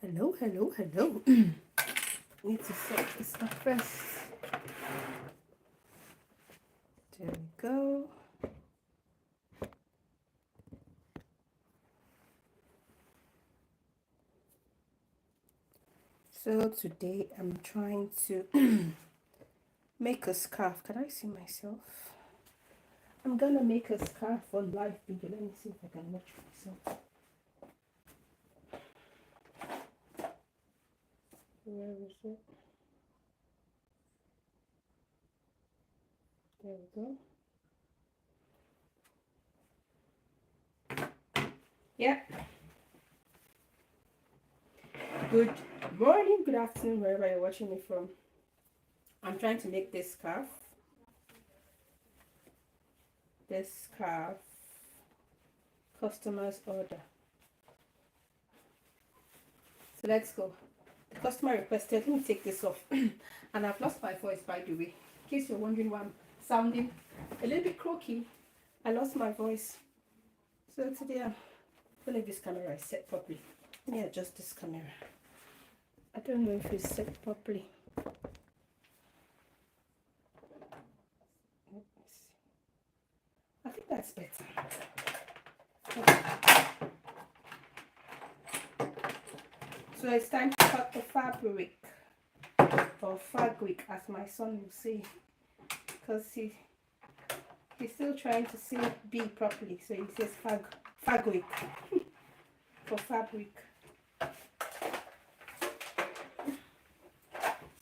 Hello, hello, hello. Need to set this up first. There we go. So today I'm trying to make a scarf. Can I see myself? I'm gonna make a scarf on live video. Let me see if I can watch myself. Where is it? There we go. Yeah. Good morning, good afternoon, wherever you're watching me from. I'm trying to make this scarf. This scarf. Customer's order. So let's go. The customer requested, let me take this off. And I've lost my voice, by the way. In case you're wondering why I'm sounding a little bit croaky, I lost my voice. So today I don't know if this camera is set properly. Let me adjust this camera. I don't know if it's set properly. I think that's better. So it's time to cut the fabric, or fabric as my son will say, because he's still trying to say B properly, so he says fabric for fabric.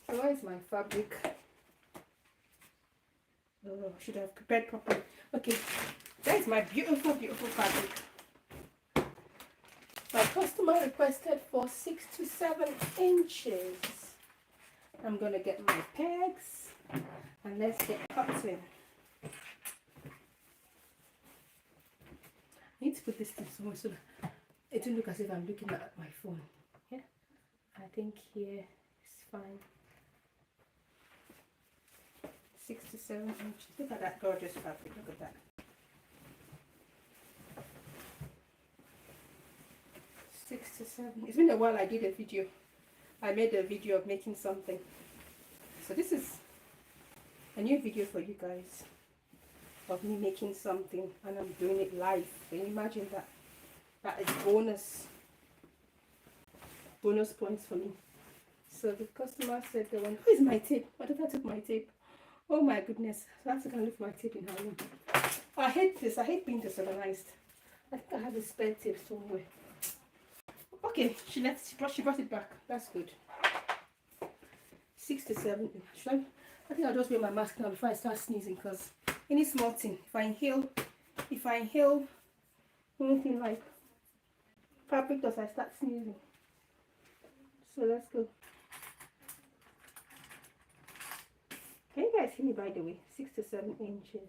So where is my fabric? Oh, should have prepared properly. Okay, that is my beautiful, beautiful fabric. My customer requested for 6 to 7 inches. I'm gonna get my pegs and let's get cutting. I need to put this thing somewhere so that it won't look as if I'm looking at my phone. Yeah, I think here is fine. 6 to 7 inches. Look at that gorgeous fabric. Look at that. 6 to 7. It's been a while I did a video. I made a video of making something. So this is a new video for you guys of me making something, and I'm doing it live. Can you imagine that? That is bonus points for me. So the customer said they went, who is my tape? What if I took my tape? Oh my goodness. So I have to go and look for my tape in her room. I hate this. I hate being disorganized. I think I have a spare tape somewhere. Okay, she brought it back. That's good. 6 to 7. I think I'll just wear my mask now before I start sneezing, because any small thing, if I inhale anything like fabric dust, I start sneezing. So let's go. Can you guys hear me, by the way? 6 to 7 inches.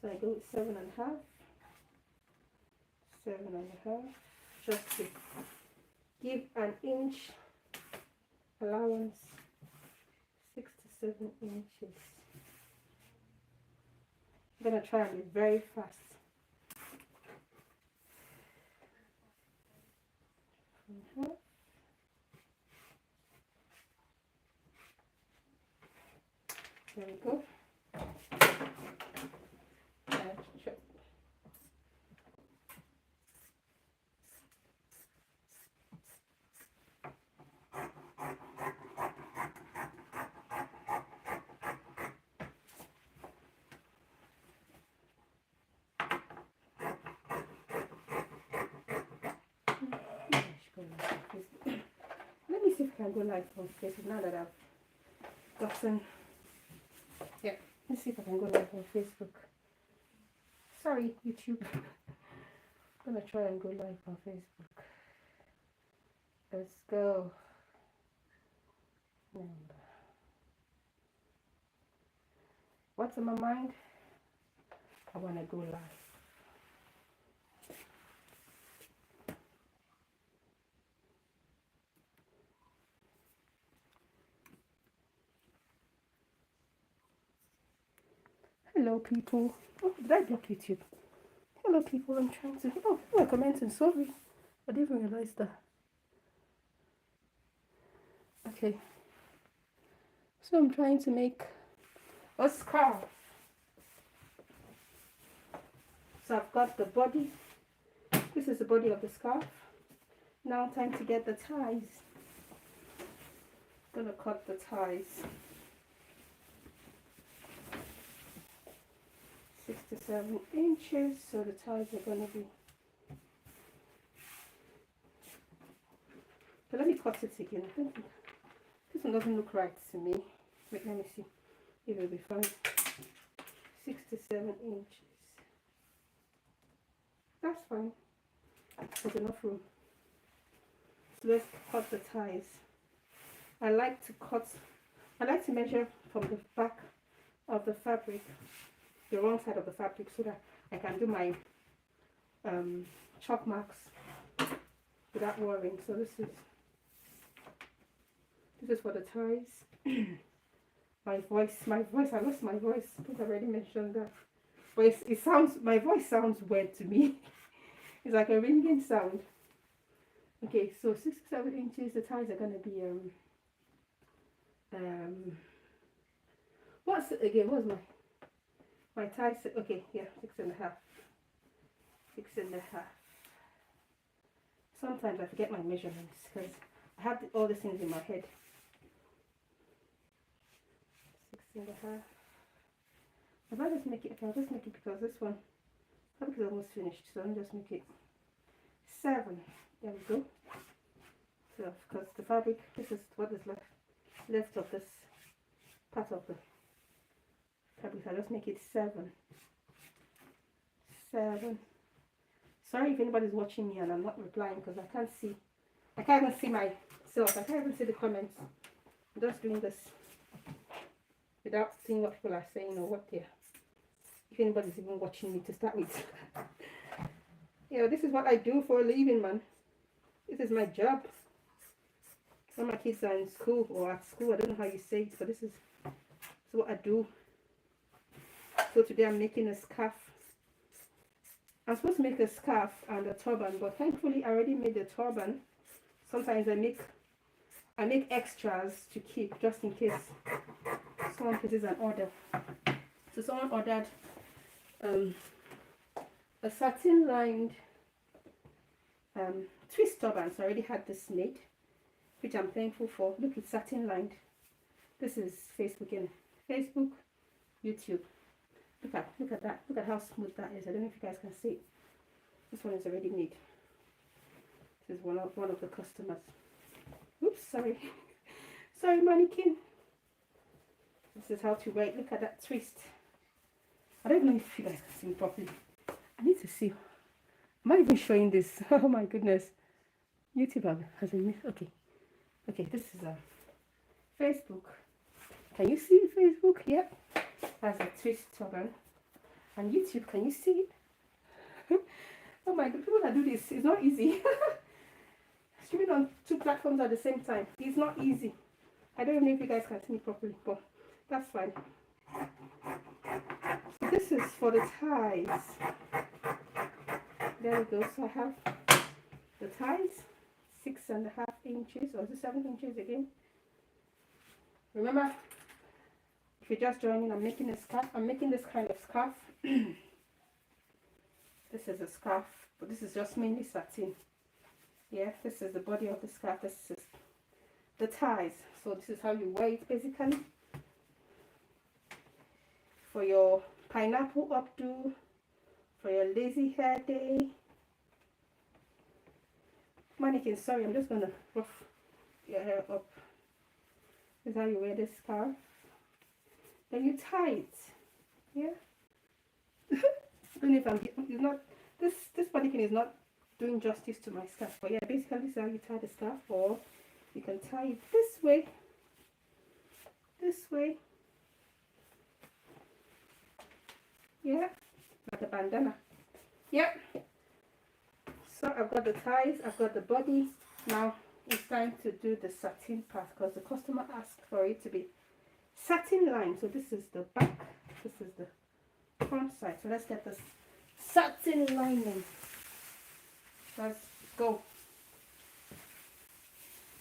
So I go with 7.5. 7.5. Just to give an inch allowance. 6 to 7 inches. I'm gonna try and be very fast. There we go. Let me see if I can go live on Facebook now that I've gotten. Yeah, let's see if I can go live on Facebook. Sorry, YouTube. I'm gonna try and go live on Facebook. Let's go. What's in my mind? I wanna go live. Hello, people. Oh, did I block YouTube? Hello, people. I'm trying to. Oh, you are commenting. Sorry, I didn't even realize that. Okay, so I'm trying to make a scarf. So I've got the body. This is the body of the scarf. Now time to get the ties. I'm gonna cut the ties. 6 to 7 inches, so the ties are gonna be. So let me cut it again. I think this one doesn't look right to me. Wait, let me see if it'll be fine. 6 to 7 inches. That's fine. There's enough room. So let's cut the ties. I like to measure from the back of the fabric, the wrong side of the fabric, so that I can do my chalk marks without worrying. So this is for the ties. my voice, I lost my voice. I think I already mentioned that. But my voice sounds weird to me. It's like a ringing sound. Okay, so 6 to 7 inches, the ties are gonna be what's my ties? Okay, yeah, 6.5. 6.5. Sometimes I forget my measurements because I have all these things in my head. 6.5. If I just make it, okay, I'll just make it because this one fabric is almost finished, so I'll just make it 7. There we go. So, because the fabric, this is what is left of this part of the fabric, I'll just make it 7. 7. Sorry if anybody's watching me and I'm not replying because I can't even see myself. I can't even see the comments. I'm just doing this without seeing what people are saying or what they're, if anybody's even watching me to start with. This is what I do for a living, man. This is my job. When my kids are in school or at school, I don't know how you say it, but this is what I do. So today I'm making a scarf. I'm supposed to make a scarf and a turban, but thankfully I already made the turban. Sometimes I make extras to keep just in case someone places an order. So someone ordered a satin lined twist turban. So I already had this made, which I'm thankful for. Look, it's satin lined. This is Facebook and Facebook, YouTube. Look at that. Look at how smooth that is. I don't know if you guys can see it. This one is already made. This is one of the customers. Oops, sorry. Sorry, mannequin. This is how to wear it. Look at that twist. I don't know if you guys can see me properly. I need to see. Am I even showing this? Oh my goodness. YouTube has a miss. Okay, this is a Facebook. Can you see Facebook? Yep. Has a twist turban. And YouTube, can you see it? Oh my god, people that do this, it's not easy. Streaming on 2 platforms at the same time, it's not easy. I don't know if you guys can see me properly, but that's fine. So this is for the ties. There we go. So I have the ties, 6.5 inches, or is it 7 inches again? Remember, if you're just joining, I'm making a scarf. I'm making this kind of scarf. This is a scarf, but this is just mainly satin. Yeah, this is the body of the scarf. This is the ties. So this is how you wear it basically. For your pineapple updo, for your lazy hair day. Mannequin, sorry, I'm just gonna rough your hair up. This is how you wear this scarf. Then you tie it. Yeah. I don't know if it's not this mannequin is not doing justice to my scarf, but yeah, basically this is how you tie the scarf, or you can tie it this way, yeah, like a bandana. Yep. So I've got the ties, I've got the body. Now it's time to do the satin part because the customer asked for it to be satin line. So this is the back, this is the front side. So let's get this satin lining. Let's go.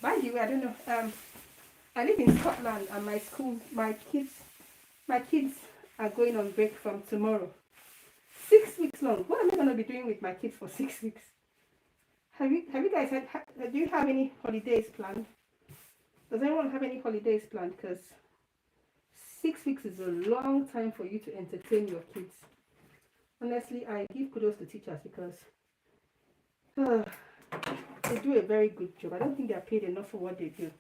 By the way, I don't know, I live in Scotland, and my kids are going on break from tomorrow. 6 weeks long. What am I going to be doing with my kids for 6 weeks? Have you guys do you have any holidays planned? Does anyone have any holidays planned? Because 6 weeks is a long time for you to entertain your kids. Honestly, I give kudos to teachers because they do a very good job. I don't think they are paid enough for what they do.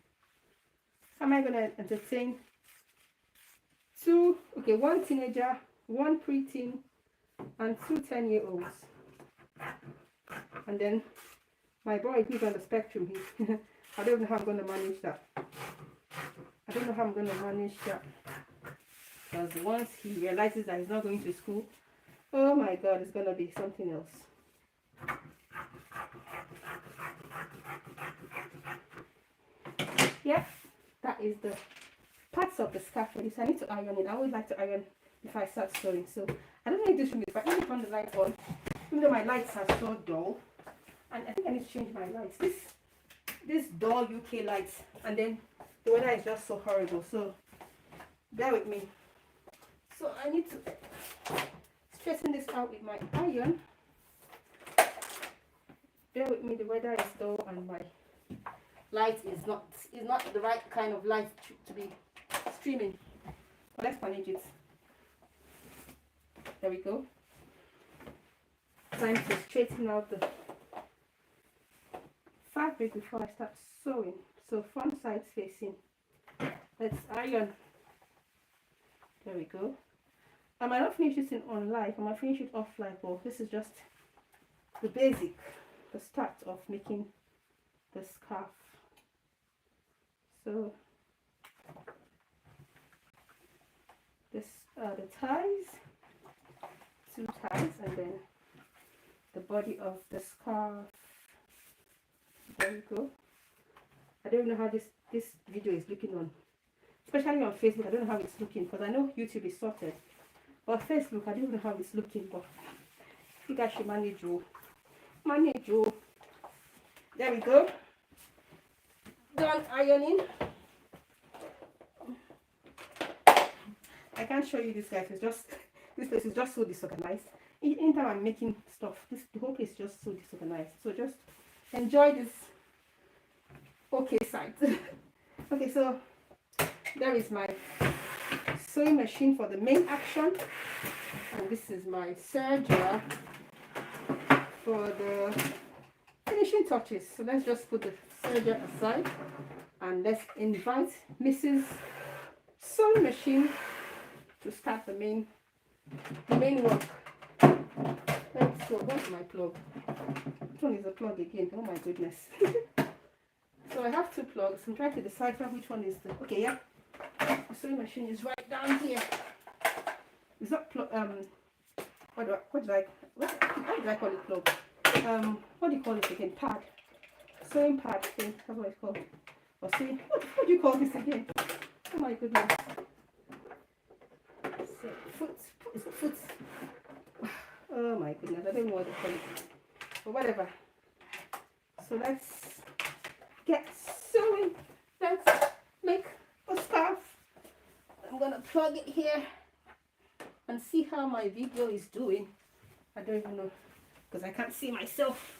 How am I going to entertain one teenager, one preteen, and 2 10-year-olds? And then my boy, he's on the spectrum. I don't know how I'm going to manage that. Because once he realizes that he's not going to school, oh my God, it's going to be something else. Yeah, that is the parts of the scarf for this. I need to iron it. I always like to iron if I start sewing. So I don't know if this room is fine. Let me turn the light on. Even though my lights are so dull. And I think I need to change my lights. This dull UK lights. And then the weather is just so horrible. So bear with me. So I need to straighten this out with my iron. Bear with me, the weather is dull and my light is not the right kind of light to be streaming. But let's manage it. There we go. Time to straighten out the fabric before I start sewing. So front side facing. Let's iron. There we go. I might not finish this on live. I might finish it off live. But this is just the basic, the start of making the scarf. So this are the ties, 2 ties, and then the body of the scarf. There we go. I don't know how this video is looking on, especially on Facebook. I don't know how it's looking because I know YouTube is sorted, but Facebook I don't know how it's looking. But you guys should manage you. There we go. Done ironing. I can't show you this, guys. It's just this place is just so disorganized. Anytime I'm making stuff, the whole place is just so disorganized. So just enjoy this okay side. Okay, so there is my sewing machine for the main action, and this is my serger for the finishing touches. So let's just put the serger aside and let's invite Mrs. Sewing Machine to start the main work. Let's go. Where's my plug? Which one is the plug again? Oh my goodness. So I have 2 plugs. I'm trying to decipher which one is the... Okay, yeah. The sewing machine is right down here. It's not plug... What did I call it? Plug. What do you call it again? Pad. Sewing pad thing. That's what it's called. Or sewing... What do you call this again? Oh my goodness. Foot. Oh my goodness, I don't know what to call it. But whatever. So let's get sewing. Let's make a scarf. I'm gonna plug it here and see how my video is doing. I don't even know because I can't see myself.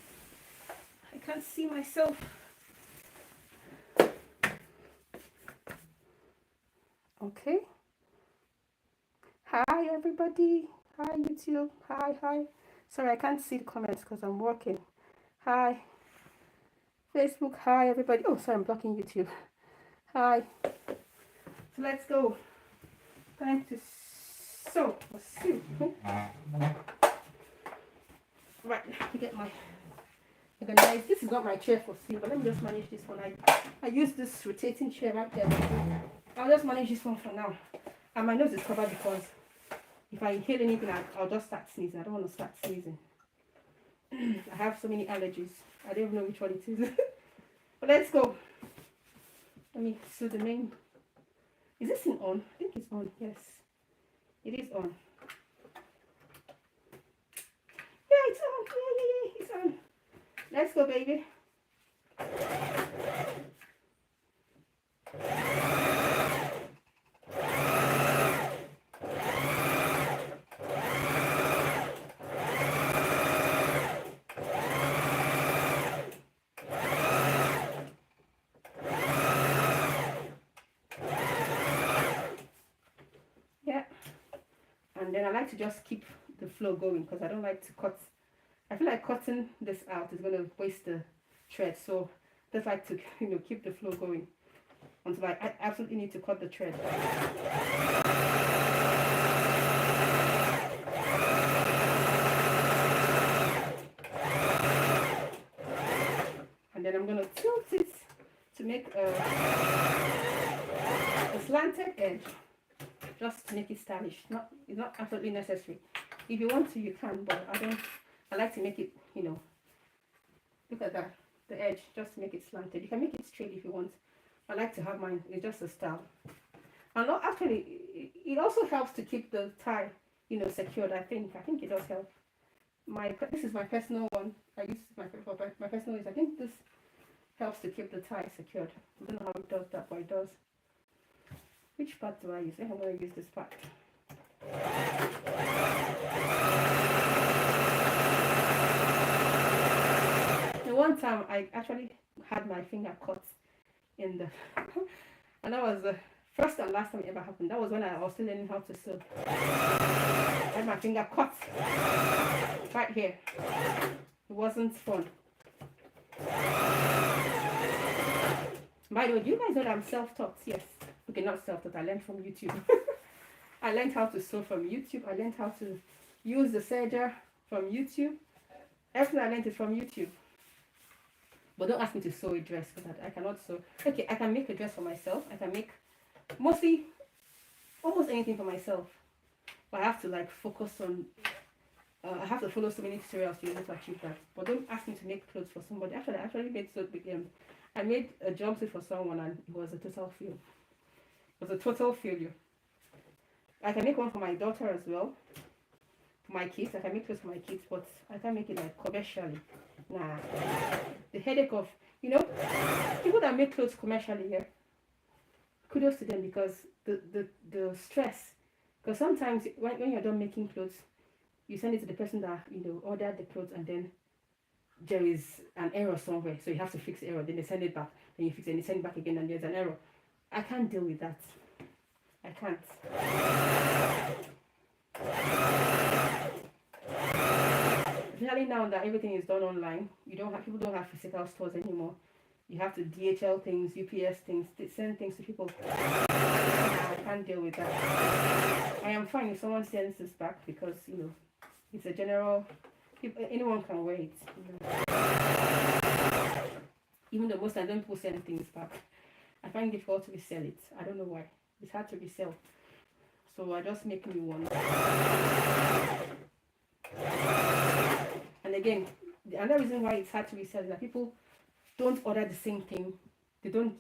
Okay. Hi everybody. Hi YouTube. Hi. Sorry, I can't see the comments because I'm working. Hi Facebook. Hi everybody. Oh, sorry, I'm blocking YouTube. Hi. So let's go. Time to sew. Right, let me get my organized. This is not my chair for sleep, but let me just manage this one. I use this rotating chair right there. I'll just manage this one for now. And my nose is covered because if I inhale anything, I'll just start sneezing. I don't want to start sneezing. I have so many allergies. I don't even know which one it is. But let's go. Let me sew the main. Is this thing on? I think it's on. Yes. It is on. Yeah, it's on. Yeah, it's on. Let's go, baby. then I like to just keep the flow going because I don't like to cut. I feel like cutting this out is going to waste the thread, so I just like to keep the flow going until I absolutely need to cut the thread. And then I'm going to tilt it to make a slanted edge, just to make it stylish. It's not absolutely necessary. If you want to, you can, but I like to make it, look at that, the edge, just to make it slanted. You can make it straight if you want. I like to have mine, it's just a style. And actually, it also helps to keep the tie, secured. I think it does help. This is my personal one. I use my personal use. I think this helps to keep the tie secured. I don't know how it does that, but it does. Which part do I use? I think I'm going to use this part. The one time I actually had my finger cut in the and that was the first and last time it ever happened. That was when I was still learning how to sew. I had my finger cut right here. It wasn't fun. By the way, do you guys know that I'm self-taught? Yes. Okay, not self-taught. I learned from YouTube. I learned how to sew from YouTube. I learned how to use the serger from YouTube. Everything I learned is from YouTube. But don't ask me to sew a dress because I cannot sew. Okay, I can make a dress for myself. I can make almost anything for myself. But I have to focus on. I have to follow so many tutorials to be able to achieve that. But don't ask me to make clothes for somebody. Actually, I actually made I made a jumpsuit for someone and it was a total fail. It was a total failure. I can make one for my daughter as well. For my kids, I can make clothes for my kids, but I can't make it commercially. Nah. The headache of, people that make clothes commercially here, kudos to them because the stress. Because sometimes when you're done making clothes, you send it to the person that, ordered the clothes and then there is an error somewhere. So you have to fix the error. Then they send it back. Then you fix it and they send it back again and there's an error. I can't deal with that. I can't. Especially now that everything is done online, people don't have physical stores anymore. You have to DHL things, UPS things, send things to people. I can't deal with that. I am fine if someone sends this back because it's a general. Anyone can wear it. Even though most of them people send things back, I find it difficult to resell it. I don't know why. It's hard to resell. So I just make new ones. And again, the other reason why it's hard to resell is that people don't order the same thing. They don't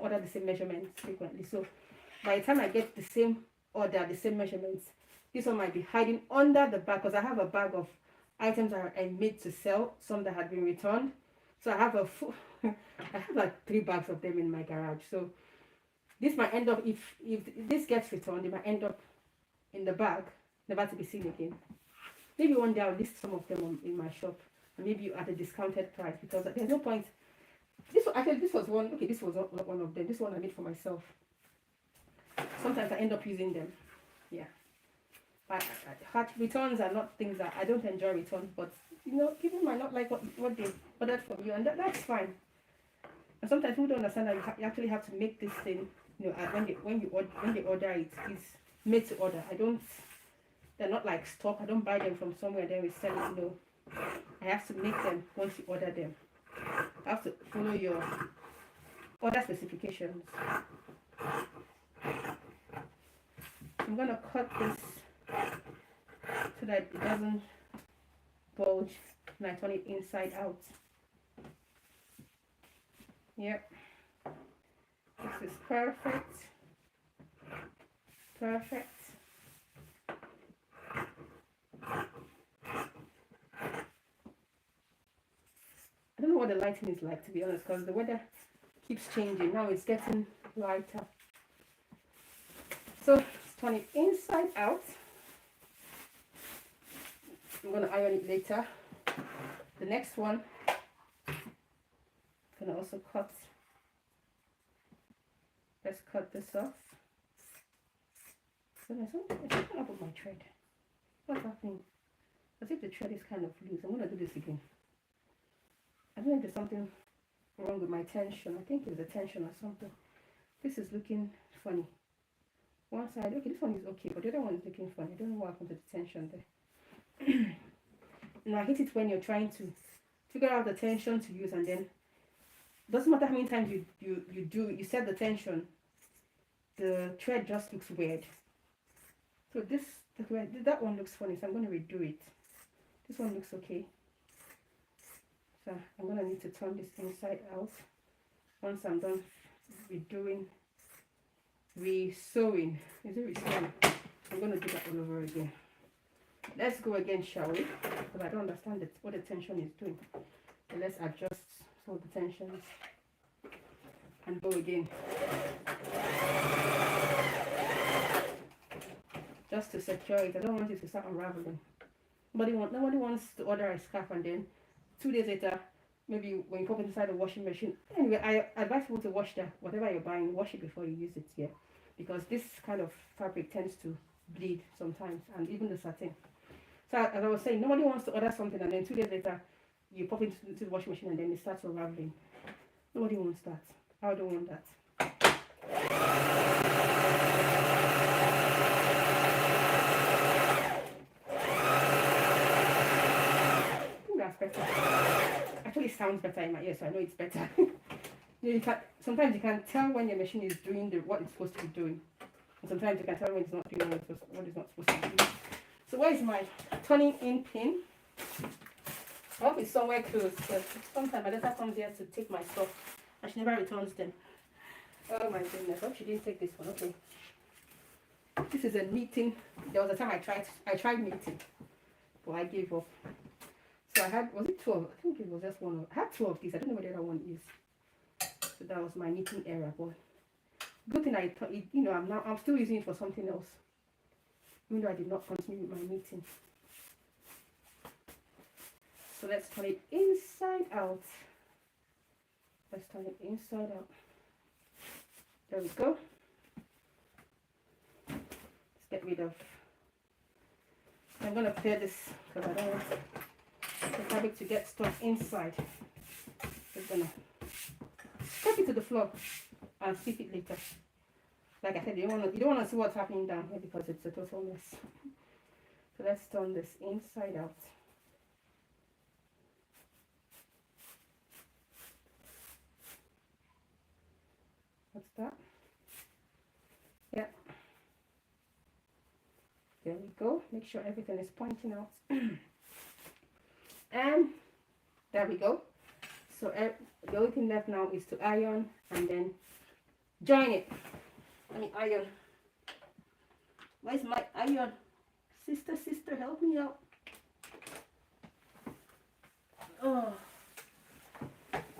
order the same measurements frequently. So by the time I get the same order, the same measurements, this one might be hiding under the bag because I have a bag of items that I made to sell, some that had been returned. So I have I have 3 bags of them in my garage. So this might end up, if this gets returned, it might end up in the bag, never to be seen again. Maybe one day I'll list some of them in my shop, and maybe at a discounted price because there's no point. This was one. Okay, this was not one of them. This one I made for myself. Sometimes I end up using them. Yeah. Returns are not things that I don't enjoy returns, but people might not like what they ordered from you, and that's fine. And sometimes people don't understand that you actually have to make this thing. When they order it, it's made to order. They're not like stock. I don't buy them from somewhere then we sell it. No, I have to make them once you order them. I have to follow your order specifications. I'm gonna cut this so that it doesn't bulge and I turn it inside out. Yep. This is perfect. Perfect. I don't know what the lighting is like, to be honest, because the weather keeps changing. Now it's getting lighter. So turn it inside out. I'm going to iron it later. The next one, I'm going to also cut. Let's cut this off. So I should put my thread. What's happening? As if the thread is kind of loose. I'm gonna do this again. I don't know if there's something wrong with my tension. I think it's the tension or something. This is looking funny. One side, okay, this one is okay, but the other one is looking funny. I don't know what happened to the tension there. Now I hate it when you're trying to figure out the tension to use, and then doesn't matter how many times you set the tension, the thread just looks weird. So that one looks funny, so I'm going to redo it. This one looks okay. So I'm going to need to turn this inside out. Once I'm done re-sewing, is it re-sewing? I'm going to do that all over again. Let's go again, shall we? Because I don't understand what the tension is doing. So let's adjust some of the tensions and go again. Just to secure it. I don't want it to start unraveling. Nobody wants to order a scarf and then 2 days later, maybe when you pop it inside the washing machine. Anyway, I advise people to wash whatever you're buying, wash it before you use it here. Because this kind of fabric tends to bleed sometimes, and even the satin. So as I was saying, nobody wants to order something and then 2 days later you pop it into the washing machine and then it starts unraveling. Nobody wants that. I don't want that. Ooh, that's better. Actually, it sounds better in my ear, so I know it's better. Sometimes you can tell when your machine is doing what it's supposed to be doing. And sometimes you can tell when it's not doing what it's not supposed to be doing. So where is my turning in pin? I hope it's somewhere close, because sometimes my daughter comes here to take my stuff and she never returns them. Oh my goodness, I hope she didn't take this one. Okay. This is a knitting. There was a time I tried knitting, but I gave up. So I had, was it 12? I think it was just one. I had 2 of these. I don't know what the other one is. So that was my knitting era, but good thing I'm still using it for something else. Even though I did not continue with my knitting. So let's turn it inside out. Let's turn it inside out. There we go. Let's get rid of. I'm going to clear this because I don't want the fabric to get stuck inside. Just going to scrape it to the floor and sweep it later. Like I said, you don't want to see what's happening down here because it's a total mess. So let's turn this inside out. What's that? Yeah. There we go. Make sure everything is pointing out. And there we go. So the only thing left now is to iron and then join it. Let me iron. Where's my iron? Sister, help me out. Oh,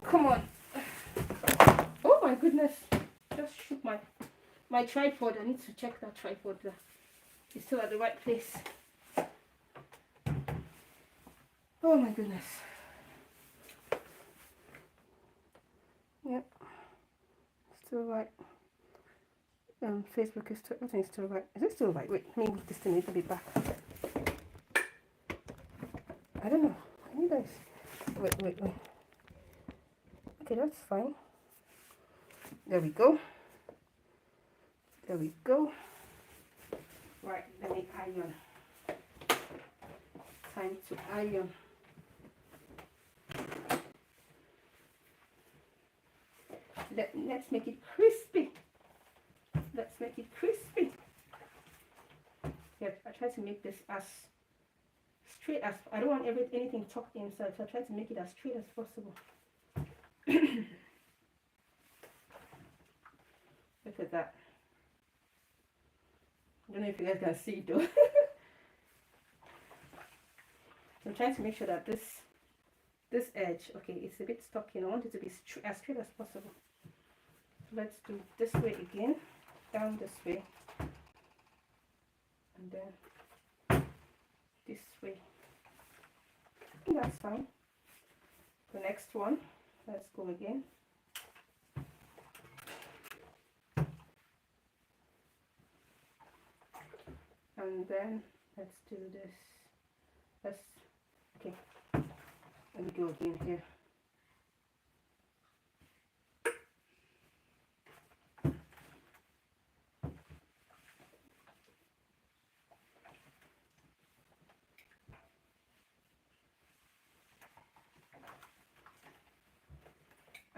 come on. Oh my goodness. Just shook my tripod. I need to check that tripod. It's still at the right place. Oh my goodness. Yep. Still right. Facebook is still, everything is still right. Is it still right? Wait, let me move this thing a little bit back. I don't know. Can you guys? Wait. Okay, that's fine. There we go. There we go. Right, let me iron. Time to iron. Let's make it crispy. Let's make it crispy. Yep, I try to make this as straight as, I don't want anything tucked inside, so I try to make it as straight as possible. Look at that. I don't know if you guys can see it though. I'm trying to make sure that this edge, okay, it's a bit stuck in. I want it to be as straight as possible. So let's do this way again, down this way, and then this way. I think that's fine. The next one, let's go again. And then Let's do this. Let's, okay, let me go again here.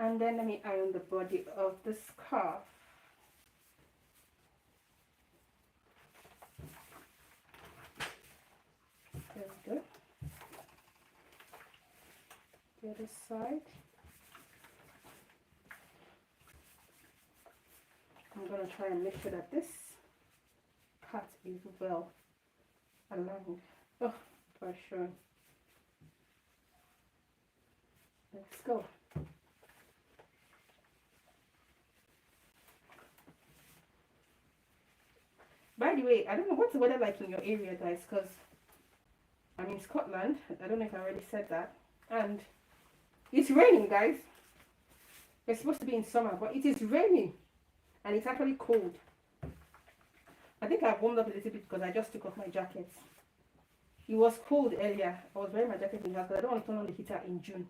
And then let me iron the body of the scarf. There we go. The other side. I'm going to try and make sure that this part is well aligned. Oh, for sure. Let's go. By the way, I don't know what's the weather like in your area, guys, because I'm in Scotland. I don't know if I already said that. And it's raining, guys. It's supposed to be in summer, but it is raining. And it's actually cold. I think I've warmed up a little bit because I just took off my jacket. It was cold earlier. I was wearing my jacket in the house, but I don't want to turn on the heater in June.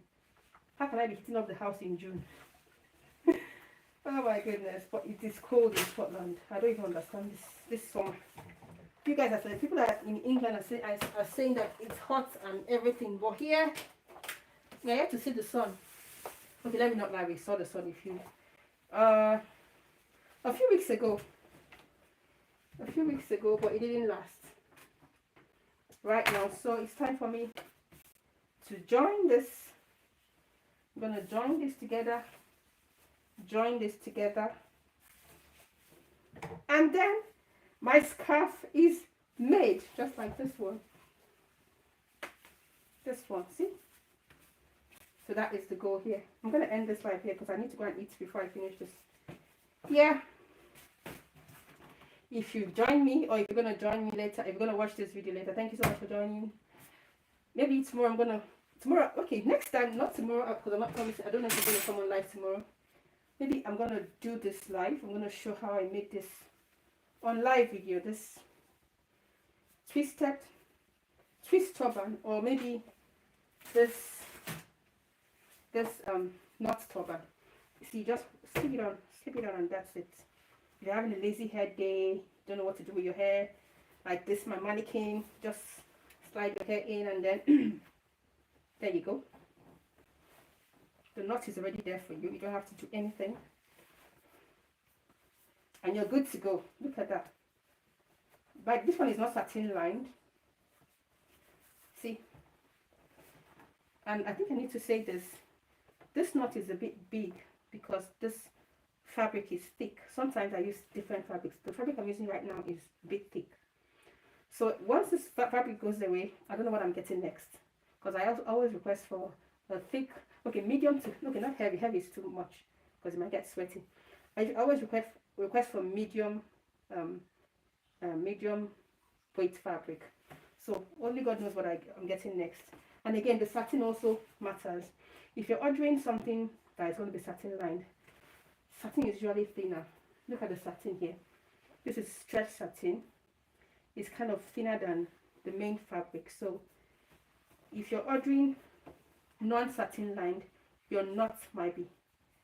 How can I be heating up the house in June? Oh my goodness, but it is cold in Scotland. I don't even understand this summer. You guys are saying, people that in England are saying that it's hot and everything, but here, yeah, you have to see the sun. Okay, let me not lie, we saw the sun a few weeks ago. But it didn't last. Right now, so it's time for me to join this. I'm gonna join this together. And then my scarf is made just like this one. See? So that is the goal here. I'm going to end this live here because I need to go and eat before I finish this. Yeah. If you join me, or if you're going to join me later, if you're going to watch this video later, thank you so much for joining. Maybe tomorrow tomorrow, okay, next time, not tomorrow, because I'm not promising, I don't know if I'm going to come on live tomorrow. Maybe I'm going to do this live. I'm going to show how I made this on live video, this twist turban, or maybe this knot turban. See, just slip it on and that's it. If you're having a lazy hair day, don't know what to do with your hair, like this, my mannequin, just slide your hair in and then there you go. The knot is already there for you. You don't have to do anything. And you're good to go. Look at that. But this one is not satin lined. See? And I think I need to say this. This knot is a bit big because this fabric is thick. Sometimes I use different fabrics. The fabric I'm using right now is a bit thick. So once this fabric goes away, I don't know what I'm getting next. Because I always request for a thick, okay, medium to, okay, not heavy. Heavy is too much because it might get sweaty. I always request for medium weight fabric. So only God knows what I'm getting next. And again, the satin also matters. If you're ordering something that is going to be satin lined, satin is usually thinner. Look at the satin here. This is stretch satin. It's kind of thinner than the main fabric. So if you're ordering non-satin lined, your knot might be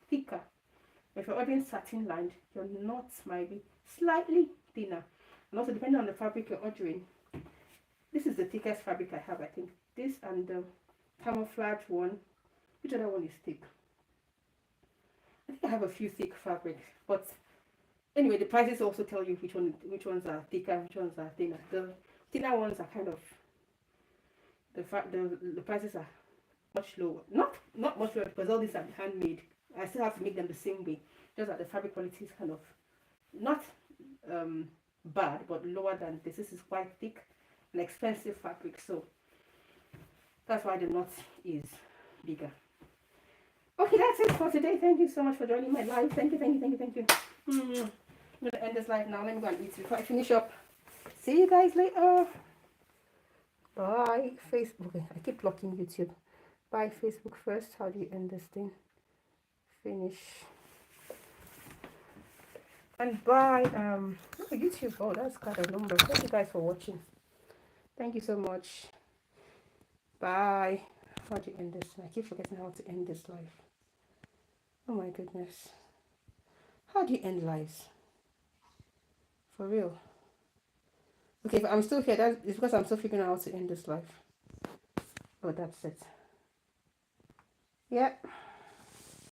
thicker. If you're ordering satin lined, your knots might be slightly thinner. And also depending on the fabric you're ordering, this is the thickest fabric I have, I think. This and the camouflage one. Which other one is thick? I think I have a few thick fabrics, but anyway, the prices also tell you which ones are thicker, which ones are thinner. The thinner ones are kind of the prices are much lower. Not much lower because all these are handmade. I still have to make them the same way. Just that the fabric quality is kind of not bad, but lower than this. This is quite thick and expensive fabric, so that's why the knot is bigger. Okay, that's it for today. Thank you so much for joining my live. Thank you. I'm going to end this live now. Let me go and eat before I finish up. See you guys later. Bye, Facebook. Okay, I keep blocking YouTube. Bye, Facebook first. How do you end this thing? Finish. And bye, YouTube. Oh, that's quite a number. Thank you guys for watching. Thank you so much. Bye. How do you end this? I keep forgetting how to end this live. Oh my goodness. How do you end lives? For real. Okay, if I'm still here, that is because I'm still figuring out how to end this live. Oh, that's it. Yeah.